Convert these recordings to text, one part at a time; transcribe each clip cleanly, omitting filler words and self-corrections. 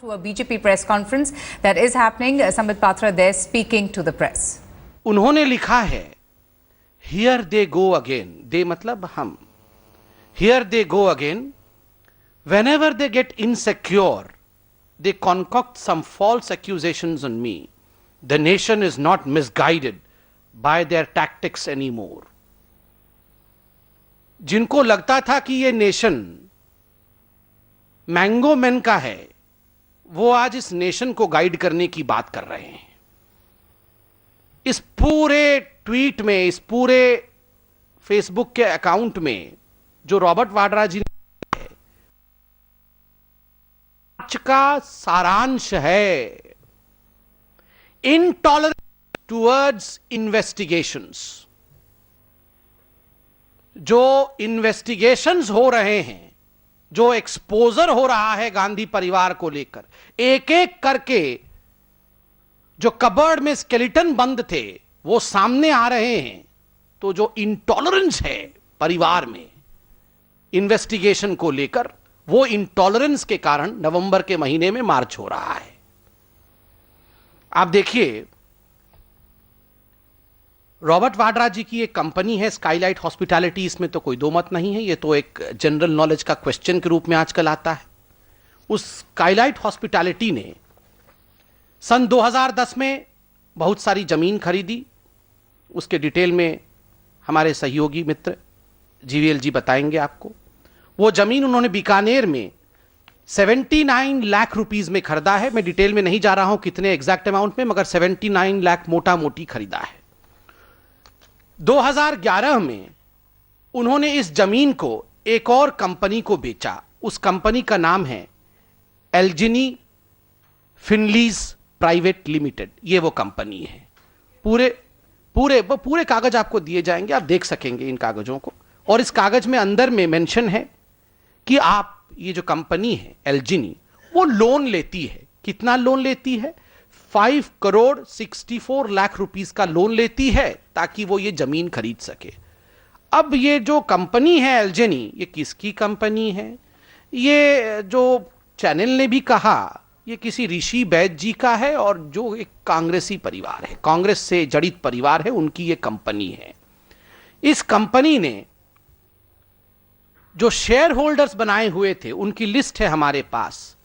To a BJP press conference that is happening. Sambit Patra there speaking to the press. उन्होंने लिखा है Here they go again. They मतलब हम. Here they go again. Whenever they get insecure, they concoct some false accusations on me. The nation is not misguided by their tactics anymore. जिनको लगता था कि ये नेशन मैंगो मैन का है, वो आज इस नेशन को गाइड करने की बात कर रहे हैं. इस पूरे ट्वीट में, इस पूरे फेसबुक के अकाउंट में जो रॉबर्ट वाड्रा जी ने आज का सारांश है, इंटॉलरेंस टुवर्ड्स इन्वेस्टिगेशंस. जो इन्वेस्टिगेशंस हो रहे हैं, जो एक्सपोजर हो रहा है गांधी परिवार को लेकर, एक एक करके जो कबर्ड में स्केलेटन बंद थे वो सामने आ रहे हैं. तो जो इंटॉलरेंस है परिवार में इन्वेस्टिगेशन को लेकर, वो इंटॉलरेंस के कारण नवंबर के महीने में मार्च हो रहा है. आप देखिए, रॉबर्ट वाड्रा जी की एक कंपनी है स्काईलाइट हॉस्पिटैलिटी. इसमें तो कोई दो मत नहीं है, ये तो एक जनरल नॉलेज का क्वेश्चन के रूप में आजकल आता है. उस स्काईलाइट हॉस्पिटैलिटी ने सन 2010 में बहुत सारी जमीन खरीदी. उसके डिटेल में हमारे सहयोगी मित्र जीवीएल जी बताएंगे आपको. वो जमीन उन्होंने बीकानेर में 79 लाख रुपीस में खरीदा है. मैं डिटेल में नहीं जा रहा हूं कितने एग्जैक्ट अमाउंट में, मगर 79 लाख मोटा मोटी खरीदा है. 2011 में उन्होंने इस जमीन को एक और कंपनी को बेचा. उस कंपनी का नाम है एल्जिनी फिनलीज प्राइवेट लिमिटेड. ये वो कंपनी है. पूरे कागज आपको दिए जाएंगे, आप देख सकेंगे इन कागजों को. और इस कागज में अंदर में मेंशन है कि आप, ये जो कंपनी है एल्जिनी, वो लोन लेती है. कितना लोन लेती है? 5 करोड़ 64 लाख रुपीस का लोन लेती है ताकि वो ये जमीन खरीद सके. अब ये जो कंपनी है एल्जिनी, ये किसकी कंपनी है? ये जो चैनल ने भी कहा, ये किसी ऋषि बैद जी का है, और जो एक कांग्रेसी परिवार है, कांग्रेस से जड़ित परिवार है, उनकी ये कंपनी है. इस कंपनी ने जो शेयर होल्डर्स बनाए हुए थे, उनकी लिस्ट है हमारे पास.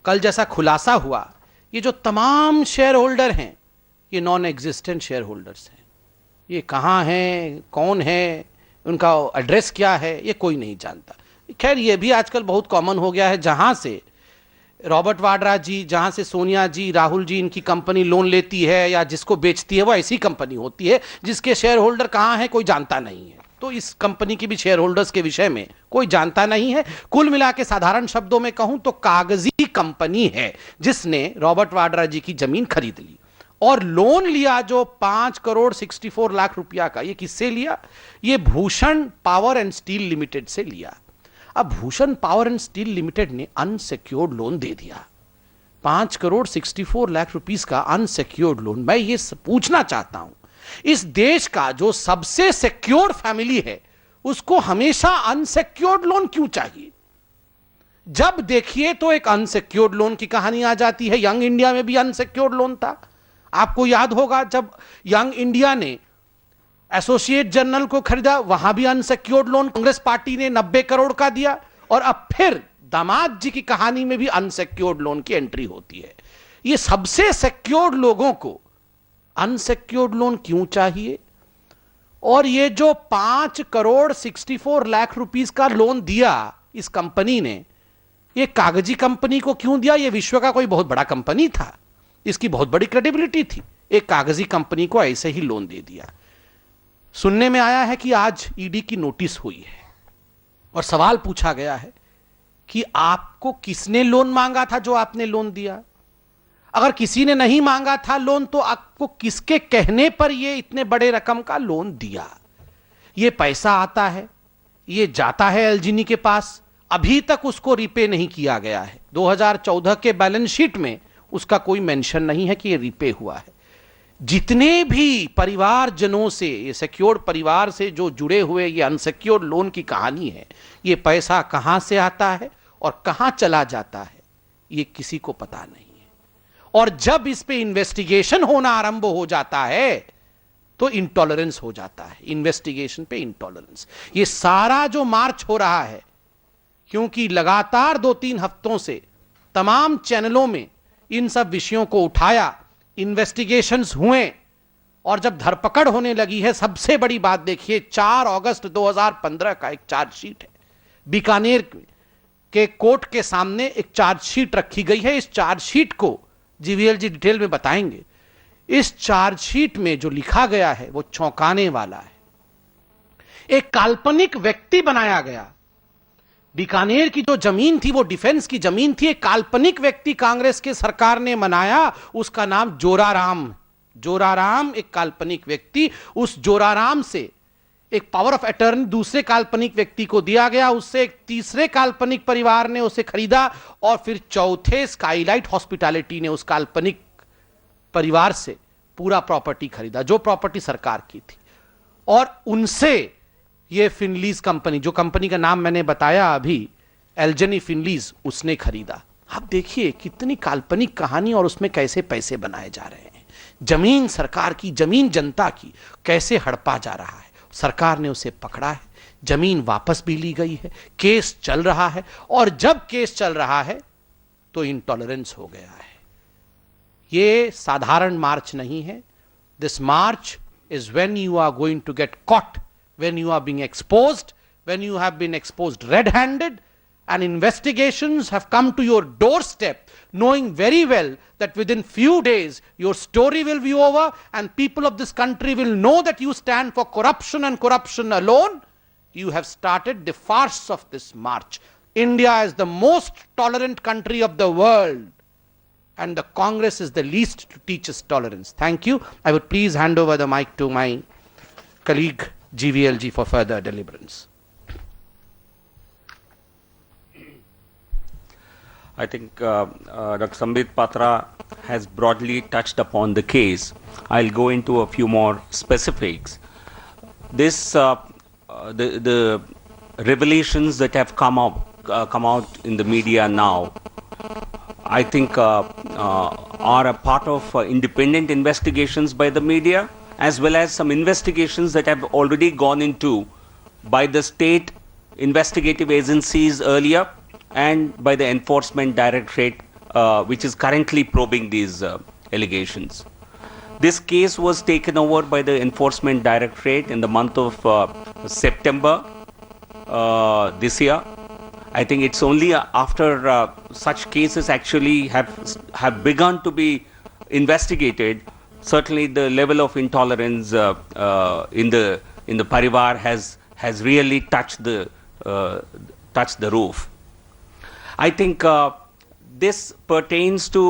कल जैसा खुलासा हुआ, ये जो तमाम शेयर होल्डर हैं, ये नॉन एग्जिस्टेंट शेयर होल्डर्स हैं. ये कहाँ हैं, कौन है, उनका एड्रेस क्या है, ये कोई नहीं जानता. खैर, ये भी आजकल बहुत कॉमन हो गया है. जहाँ से रॉबर्ट वाड्रा जी, जहाँ से सोनिया जी, राहुल जी, इनकी कंपनी लोन लेती है या जिसको बेचती है, वो ऐसी कंपनी होती है जिसके शेयर होल्डर कहाँ हैं कोई जानता नहीं है. तो इस कंपनी की भी शेयर होल्डर्स के विषय में कोई जानता नहीं है. कुल मिला के साधारण शब्दों में कहूं तो कागजी कंपनी है जिसने रॉबर्ट वाड्रा जी की जमीन खरीद ली और लोन लिया जो 5 करोड़ 64 लाख रुपया का. ये किससे लिया? ये Bhushan power and steel limited से लिया. अब Bhushan power and steel limited ने अनसिक्योर्ड लोन दे दिया, 5 करोड़ 64 लाख रुपीस का अनसिक्योर्ड लोन. मैं ये पूछना चाहता हूं, इस देश का जो सबसे सिक्योर्ड फैमिली है, उसको हमेशा अनसिक्योर्ड लोन क्यों चाहिए? जब देखिए तो एक अनसिक्योर्ड लोन की कहानी आ जाती है. यंग इंडिया में भी अनसिक्योर्ड लोन था. आपको याद होगा जब यंग इंडिया ने एसोसिएट जनरल को खरीदा, वहां भी अनसिक्योर्ड लोन कांग्रेस पार्टी ने 90 करोड़ का दिया. और अब फिर दामाद जी की कहानी में भी अनसिक्योर्ड लोन की एंट्री होती है. ये सबसे सिक्योर्ड लोगों को अनसिक्योर्ड लोन क्यों चाहिए? और ये जो 5 करोड़ 64 लाख रुपीस का लोन दिया इस कंपनी ने, ये कागजी कंपनी को क्यों दिया? ये विश्व का कोई बहुत बड़ा कंपनी था, इसकी बहुत बड़ी क्रेडिबिलिटी थी. एक कागजी कंपनी को ऐसे ही लोन दे दिया. सुनने में आया है कि आज ईडी की नोटिस हुई है और सवाल पूछा गया है कि आपको किसने लोन मांगा था जो आपने लोन दिया? अगर किसी ने नहीं मांगा था लोन, तो आपको किसके कहने पर यह इतने बड़े रकम का लोन दिया? यह पैसा आता है, यह जाता है एल्जिनी के पास, अभी तक उसको रिपे नहीं किया गया है. 2014 के बैलेंस शीट में उसका कोई मेंशन नहीं है कि यह रिपे हुआ है. जितने भी परिवारजनों से, ये सिक्योर्ड परिवार से जो जुड़े हुए ये अनसिक्योर्ड लोन की कहानी है, ये पैसा कहां से आता है और कहां चला जाता है, ये किसी को पता नहीं है। और जब इस पे इन्वेस्टिगेशन होना आरंभ हो जाता है तो इंटॉलरेंस हो जाता है, इन्वेस्टिगेशन पे इंटॉलरेंस। ये सारा जो मार्च हो रहा है, क्योंकि लगातार 2-3 हफ्तों से तमाम चैनलों में इन सब विषयों को उठाया, इन्वेस्टिगेशंस हुए, और जब धरपकड़ होने लगी है, सबसे बड़ी बात देखिए 4 अगस्त 2015 का एक चार्जशीट है, बीकानेर के कोर्ट के सामने एक चार्जशीट रखी गई है। इस चार्जशीट को जीवीएल जी डिटेल में बताएंगे। इस चार्जशीट में जो लिखा गया है वो चौंकाने वाला है। एक काल्पनिक व्यक्ति बनाया गया। बीकानेर की जो जमीन थी वो डिफेंस की जमीन थी। एक काल्पनिक व्यक्ति कांग्रेस के सरकार ने बनाया, उसका नाम जोराराम। जोराराम एक काल्पनिक व्यक्ति, उस जोराराम से एक पावर ऑफ अटर्नी दूसरे काल्पनिक व्यक्ति को दिया गया, उससे एक तीसरे काल्पनिक परिवार ने उसे खरीदा, और फिर चौथे स्काईलाइट हॉस्पिटैलिटी ने उस काल्पनिक परिवार से पूरा प्रॉपर्टी खरीदा, जो प्रॉपर्टी सरकार की थी। और उनसे ये फिनलीज कंपनी, जो कंपनी का नाम मैंने बताया अभी, एल्जनी फिनलीज, उसने खरीदा। आप देखिए कितनी काल्पनिक कहानी, और उसमें कैसे पैसे बनाए जा रहे हैं। जमीन सरकार की, जमीन जनता की, कैसे हड़पा जा रहा है। सरकार ने उसे पकड़ा है, जमीन वापस भी ली गई है, केस चल रहा है, और जब केस चल रहा है तो इंटॉलरेंस हो गया है। ये साधारण मार्च नहीं है। This march is when you are going to get caught, when you are being exposed, when you have been exposed red-handed, and investigations have come to your doorstep, knowing very well that within few days your story will be over and people of this country will know that you stand for corruption and corruption alone. You have started the farce of this march. India is the most tolerant country of the world, and the Congress is the least to teach us tolerance. Thank you. I would please hand over the mic to my colleague GVLG for further deliberance. I think Dr. Sambit Patra has broadly touched upon the case. I'll go into a few more specifics. This, the revelations that have come out in the media now, I think are a part of independent investigations by the media, as well as some investigations that have already gone into by the state investigative agencies earlier and by the enforcement directorate, which is currently probing these allegations. This case was taken over by the enforcement directorate in the month of September this year. I think it's only after such cases actually have begun to be investigated. Certainly, the level of intolerance in the parivar has really touched the roof. I think this pertains to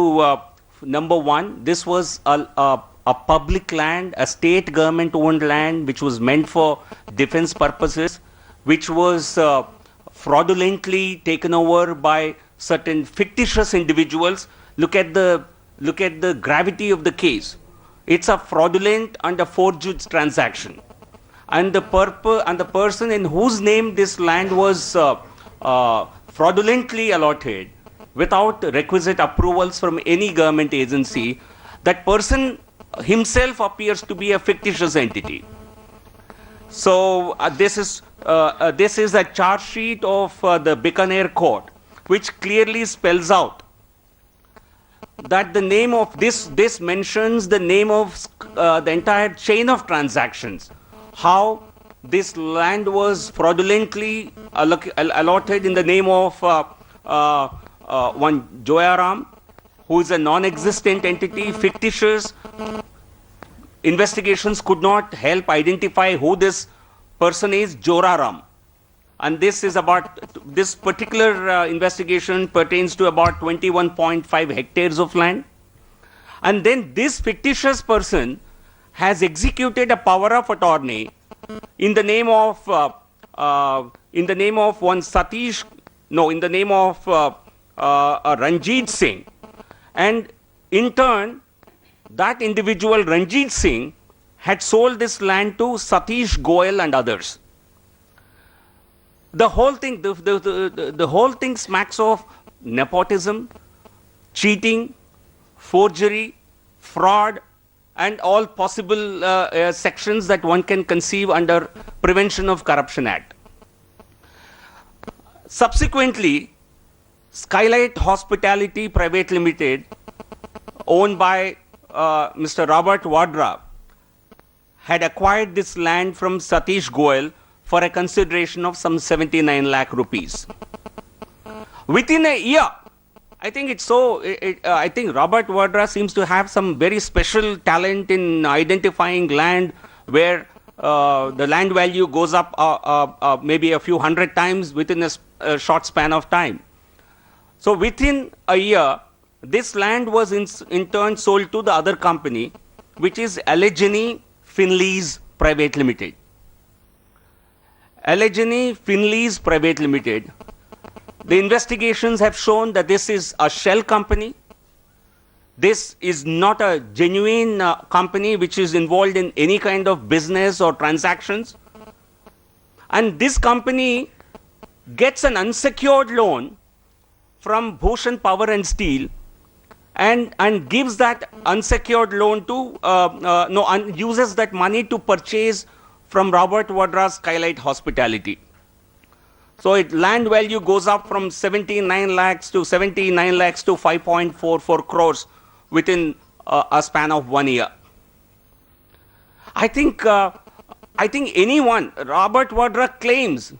number one. This was a public land, a state government-owned land, which was meant for defense purposes, which was fraudulently taken over by certain fictitious individuals. Look at the gravity of the case. It's a fraudulent and a forged transaction, and the person in whose name this land was fraudulently allotted without requisite approvals from any government agency, that person himself appears to be a fictitious entity. So this is a charge sheet of the Bikaner court, which clearly spells out that the name of this mentions the name of the entire chain of transactions, how this land was fraudulently allotted in the name of one Joyaram, who is a non-existent entity, fictitious. Investigations could not help identify who this person is, Joraram. And this particular investigation pertains to about 21.5 hectares of land. And then this fictitious person has executed a power of attorney in the name of one Satish, no, in the name of Ranjit Singh. And in turn, that individual, Ranjit Singh, had sold this land to Satish Goyal and others. The whole thing, the whole thing smacks of nepotism, cheating, forgery, fraud, and all possible sections that one can conceive under Prevention of Corruption Act. Subsequently, Skylight Hospitality Private Limited, owned by Mr. Robert Vadra, had acquired this land from Satish Goel for a consideration of some 79 lakh rupees. Within a year, I think I think Robert Vadra seems to have some very special talent in identifying land where the land value goes up maybe a few hundred times within a short span of time. So within a year, this land was in turn sold to the other company, which is Allegheny Finleys Private Limited. Allegheny Finleys Private Limited. The investigations have shown that this is a shell company. This is not a genuine company which is involved in any kind of business or transactions. And this company gets an unsecured loan from Bhushan Power and Steel and gives that unsecured loan to, uses that money to purchase from Robert Vadra's Skylight Hospitality. So land value goes up from 79 lakhs to 5.44 crores within a span of 1 year. I think anyone, Robert Vadra claims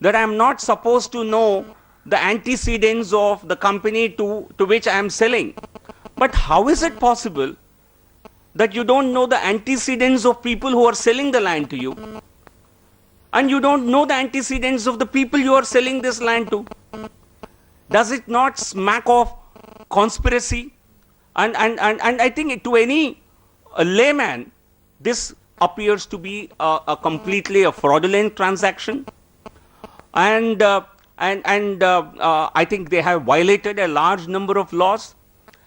that I am not supposed to know the antecedents of the company to which I am selling. But how is it possible that you don't know the antecedents of people who are selling the land to you? And you don't know the antecedents of the people you are selling this land to? Does it not smack of conspiracy? And I think to any layman, this appears to be a completely a fraudulent transaction. And I think they have violated a large number of laws.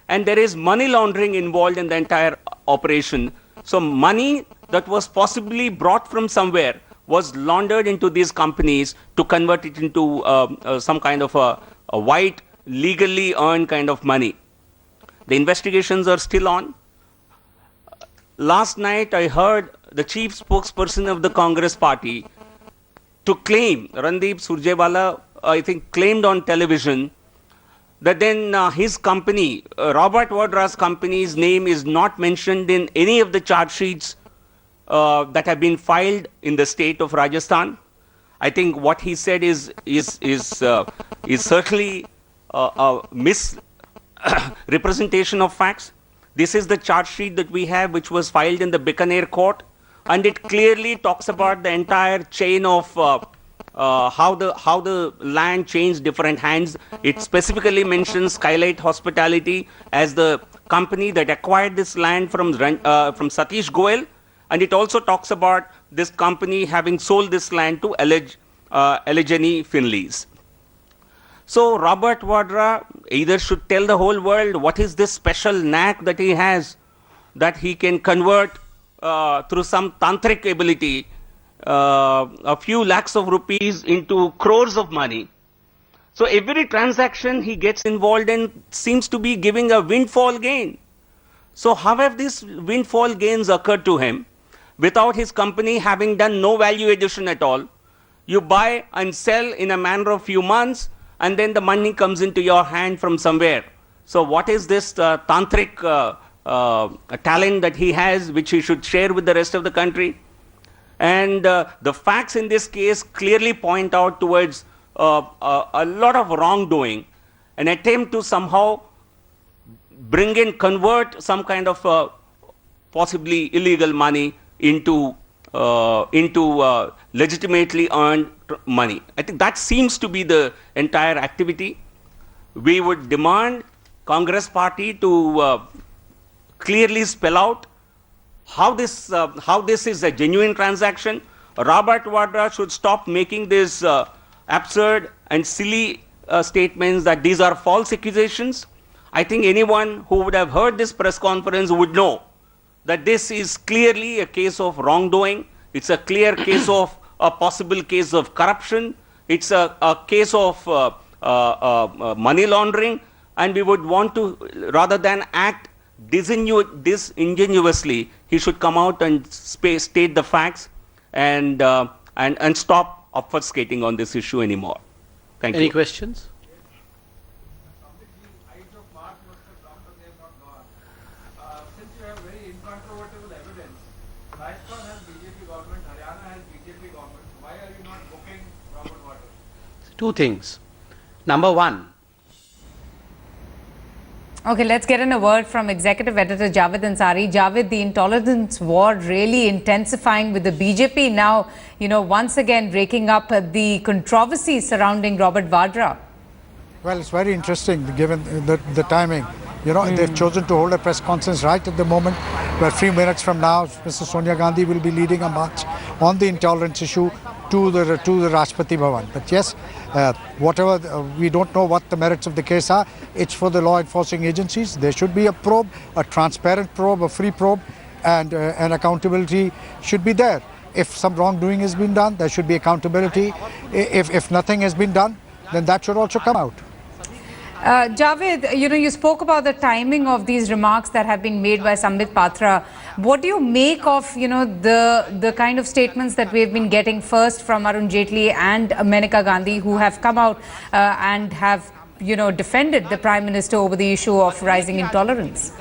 And there is money laundering involved in the entire operation. So money that was possibly brought from somewhere was laundered into these companies to convert it into some kind of a white, legally earned kind of money. The investigations are still on. Last night I heard the chief spokesperson of the Congress party to claim, Randeep Surjewala, I think, claimed on television that then his company, Robert Vadra's company's name is not mentioned in any of the charge sheets that have been filed in the state of Rajasthan. I think what he said is certainly a misrepresentation of facts. This is the charge sheet that we have, which was filed in the Bikaner court, and it clearly talks about the entire chain of how the land changed different hands. It specifically mentions Skylight Hospitality as the company that acquired this land from Satish Goel, and it also talks about this company having sold this land to Allegheny Finleys. So Robert Vadra either should tell the whole world what is this special knack that he has, that he can convert through some tantric ability a few lakhs of rupees into crores of money. So every transaction he gets involved in seems to be giving a windfall gain. So how have these windfall gains occurred to him without his company having done no value addition at all? You buy and sell in a matter of few months, and then the money comes into your hand from somewhere. So what is this tantric talent that he has, which he should share with the rest of the country? And the facts in this case clearly point out towards a lot of wrongdoing, an attempt to somehow convert some kind of possibly illegal money into legitimately earned money. I think that seems to be the entire activity. We would demand Congress party to clearly spell out how this is a genuine transaction. Robert Vadra should stop making these absurd and silly statements that these are false accusations. I think anyone who would have heard this press conference would know that this is clearly a case of wrongdoing. It's a clear case of a possible case of corruption. It's a case of money laundering. and we would want to, rather than act disingenuously, he should come out and state the facts and stop obfuscating on this issue anymore. Thank you. Any questions? Since you have very incontrovertible evidence, Rajasthan has BJP government, Haryana has BJP government, why are you not booking Robert Wada? Two things. Number one, Okay, let's get in a word from Executive Editor Javed Ansari. Javed, the intolerance war really intensifying with the BJP now, once again raking up the controversy surrounding Robert Vadra. Well, it's very interesting given the timing. They've chosen to hold a press conference right at the moment where 3 minutes from now, Mrs. Sonia Gandhi will be leading a march on the intolerance issue to the Rashtrapati Bhavan. But yes, whatever, we don't know what the merits of the case are. It's for the law enforcing agencies. There should be a probe, a transparent probe, a free probe, and accountability should be there. If some wrongdoing has been done, there should be accountability. If nothing has been done, then that should also come out. Javed, you spoke about the timing of these remarks that have been made by Sambit Patra. What do you make of, the kind of statements that we've been getting first from Arun Jaitley and Maneka Gandhi, who have come out and have, defended the Prime Minister over the issue of rising intolerance?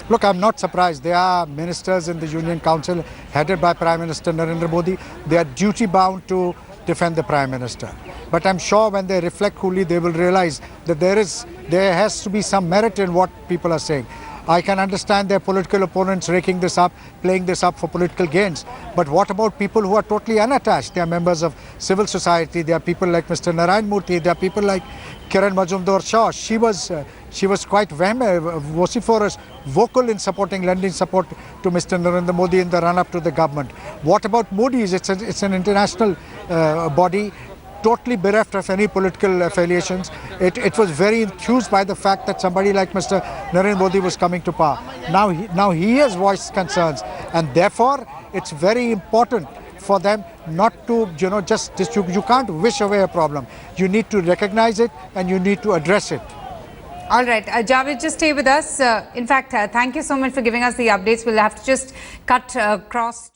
Look, I'm not surprised. There are ministers in the Union Council headed by Prime Minister Narendra Modi. They are duty bound to defend the Prime Minister. But I'm sure when they reflect coolly, they will realize that there has to be some merit in what people are saying. I can understand their political opponents raking this up, playing this up for political gains. But what about people who are totally unattached? They are members of civil society. There are people like Mr. Narayan Murthy. There are people like Kiran Majumdar-Shaw. She was quite vociferous, vocal in lending support to Mr. Narendra Modi in the run-up to the government. What about Modi's? It's an international body, totally bereft of any political affiliations. It was very enthused by the fact that somebody like Mr. Narendra Modi was coming to power. Now he has voiced concerns, and therefore it's very important for them not to, you can't wish away a problem. You need to recognize it and you need to address it. All right, Javed, just stay with us. In fact, thank you so much for giving us the updates. We'll have to just cut across.